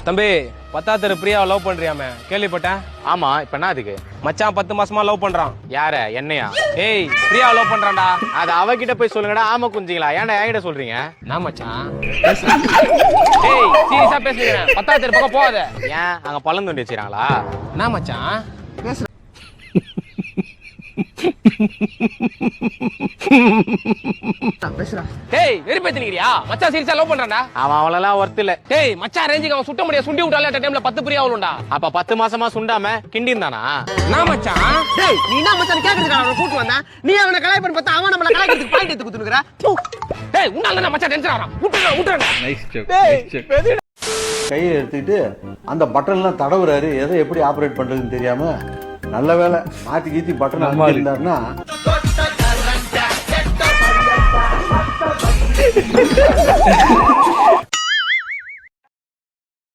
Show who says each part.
Speaker 1: தம்பி பத்தாத்தரு பிரியாவை லவ் பண்றியாமே கேள்விப்பட்டேன்.
Speaker 2: ஆமா, இப்ப என்ன அதுக்கு?
Speaker 1: மச்சான் 10 மாசமா லவ் பண்றான்.
Speaker 2: யார? என்னையா?
Speaker 1: ஏய் பிரியாவை லவ் பண்றான்டா.
Speaker 2: அது அவகிட்ட போய் சொல்லுங்கடா. ஆமா குஞ்சிங்களா, ஏன்டா என்கிட்ட சொல்றீங்க?
Speaker 1: நான் மச்சான் ஏய் சீரியஸா பேசுறேன். பத்தாத்தரு பக்கம் போகாத.
Speaker 2: ஏன் அங்க பள்ளம் தோண்டி வச்சிருக்காங்களா?
Speaker 1: நான் மச்சான் டேய் வெறுப்பேத்தினிக்கிறியா? மச்சான் சீரியஸா லவ் பண்றான்டா.
Speaker 2: அவன் அவளெல்லாம் ஒர்த் இல்ல.
Speaker 1: டேய் மச்சான் ரேஞ்சுக்கு அவன் சுட்ட முடிய சுண்டி விட்டால அந்த டைம்ல 10 பிரியா அவளுண்டா.
Speaker 2: அப்ப 10 மாசமா சுண்டாம கிண்டிந்தானா?
Speaker 1: நான் மச்சான்
Speaker 3: டேய் நீ என்ன மச்சான் கேக்குறதுக்கு அவன கூட்டி வந்தா? நீ அவன கலாய் பண்ணி பார்த்தா அவன் நம்மள கலாய்க்கிறதுக்கு பாயிண்ட் எடுத்து குத்துனுக்குறா.
Speaker 1: டேய் உன்னால நான் மச்சான் டென்ஷன் ஆறான். விட்டுறா.
Speaker 4: Nice joke. கையை எடுத்துக்கிட்டு அந்த பட்டன்லாம் தடவுறாரு. எதை எப்படி ஆப்ரேட் பண்றதுன்னு தெரியாம நல்ல வேலை மாத்தி கீத்தி பட்டன் இருந்தாருன்னா